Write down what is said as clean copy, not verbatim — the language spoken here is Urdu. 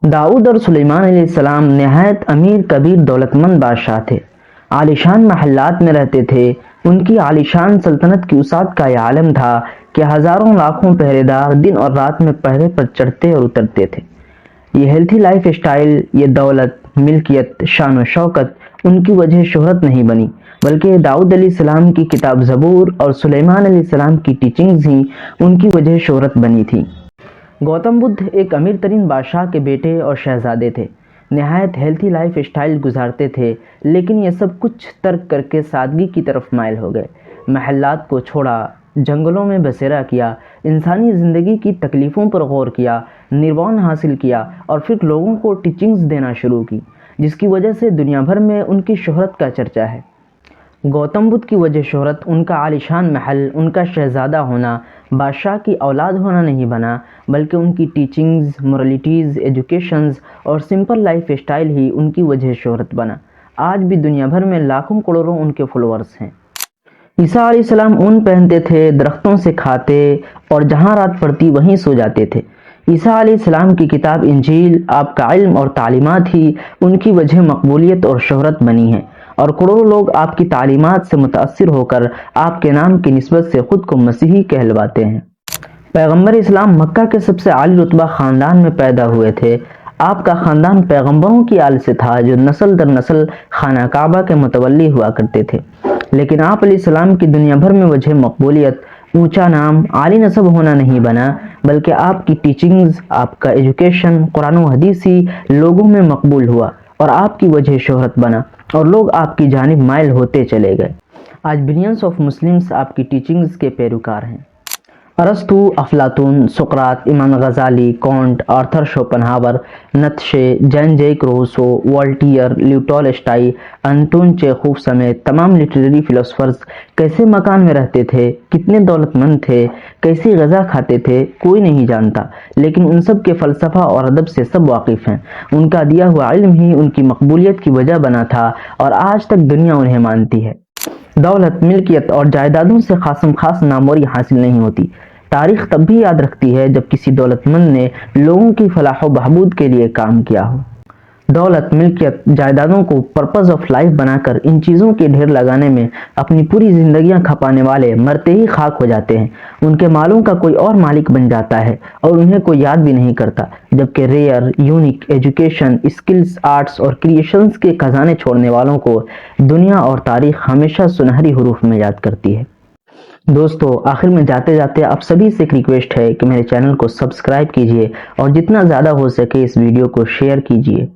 داؤد اور سلیمان علیہ السلام نہایت امیر کبیر دولت مند بادشاہ تھے۔ عالیشان محلات میں رہتے تھے۔ ان کی عالیشان سلطنت کی وسعت کا یہ عالم تھا کہ ہزاروں لاکھوں پہرے دار دن اور رات میں پہرے پر چڑھتے اور اترتے تھے۔ یہ ہیلتھی لائف اسٹائل، یہ دولت، ملکیت، شان و شوکت ان کی وجہ شہرت نہیں بنی، بلکہ داؤد علیہ السلام کی کتاب زبور اور سلیمان علیہ السلام کی ٹیچنگز ہی ان کی وجہ شہرت بنی تھی۔ گوتم بدھ ایک امیر ترین بادشاہ کے بیٹے اور شہزادے تھے۔ نہایت ہیلتھی لائف اسٹائل گزارتے تھے، لیکن یہ سب کچھ ترک کر کے سادگی کی طرف مائل ہو گئے۔ محلات کو چھوڑا، جنگلوں میں بسیرا کیا، انسانی زندگی کی تکلیفوں پر غور کیا، نروان حاصل کیا اور پھر لوگوں کو ٹیچنگز دینا شروع کی، جس کی وجہ سے دنیا بھر میں ان کی شہرت کا چرچا ہے۔ گوتم بدھ کی وجہ شہرت ان کا عالیشان محل، ان کا شہزادہ ہونا، بادشاہ کی اولاد ہونا نہیں بنا، بلکہ ان کی ٹیچنگز، مورالٹیز، ایجوکیشنز اور سمپل لائف اسٹائل ہی ان کی وجہ شہرت بنا۔ آج بھی دنیا بھر میں لاکھوں کروڑوں ان کے فالوورز ہیں۔ عیسیٰ علیہ السلام اون پہنتے تھے، درختوں سے کھاتے اور جہاں رات پڑتی وہیں سو جاتے تھے۔ عیسیٰ علیہ السلام کی کتاب انجیل، آپ کا علم اور تعلیمات ہی ان کی وجہ مقبولیت اور شہرت بنی ہے، اور کروڑوں لوگ آپ کی تعلیمات سے متاثر ہو کر آپ کے نام کی نسبت سے خود کو مسیحی کہلواتے ہیں۔ پیغمبر اسلام مکہ کے سب سے عالی رتبہ خاندان میں پیدا ہوئے تھے۔ آپ کا خاندان پیغمبروں کی آل سے تھا، جو نسل در نسل خانہ کعبہ کے متولی ہوا کرتے تھے۔ لیکن آپ علیہ السلام کی دنیا بھر میں وجہ مقبولیت اونچا نام، عالی نسب ہونا نہیں بنا، بلکہ آپ کی ٹیچنگز، آپ کا ایجوکیشن، قرآن و حدیث ہی لوگوں میں مقبول ہوا اور آپ کی وجہ شہرت بنا، اور لوگ آپ کی جانب مائل ہوتے چلے گئے۔ آج بلینس آف مسلمز آپ کی ٹیچنگز کے پیروکار ہیں۔ ارسطو، افلاطون، سقراط، امام غزالی، Kant, Arthur Schopenhauer, Nietzsche, Jean Jacques Rousseau, Voltaire, Leo Tolstoy, Anton Chekhov سمیت تمام لٹریری فلاسفرز کیسے مکان میں رہتے تھے، کتنے دولت مند تھے، کیسی غذا کھاتے تھے، کوئی نہیں جانتا، لیکن ان سب کے فلسفہ اور ادب سے سب واقف ہیں۔ ان کا دیا ہوا علم ہی ان کی مقبولیت کی وجہ بنا تھا، اور آج تک دنیا انہیں مانتی ہے۔ دولت، ملکیت اور جائیدادوں سے خاصم خاص ناموری حاصل نہیں ہوتی۔ تاریخ تب بھی یاد رکھتی ہے جب کسی دولت مند نے لوگوں کی فلاح و بہبود کے لیے کام کیا ہو۔ دولت، ملکیت، جائیدادوں کو پرپز آف لائف بنا کر ان چیزوں کے ڈھیر لگانے میں اپنی پوری زندگیاں کھپانے والے مرتے ہی خاک ہو جاتے ہیں۔ ان کے مالوں کا کوئی اور مالک بن جاتا ہے اور انہیں کوئی یاد بھی نہیں کرتا، جبکہ rare, unique education, skills, arts اور کریشنز کے خزانے چھوڑنے والوں کو دنیا اور تاریخ ہمیشہ سنہری حروف میں یاد کرتی ہے۔ دوستو، آخر میں جاتے جاتے آپ سبھی سے ایک ریکویسٹ ہے کہ میرے چینل کو سبسکرائب کیجئے اور جتنا زیادہ ہو سکے اس ویڈیو کو شیئر کیجئے۔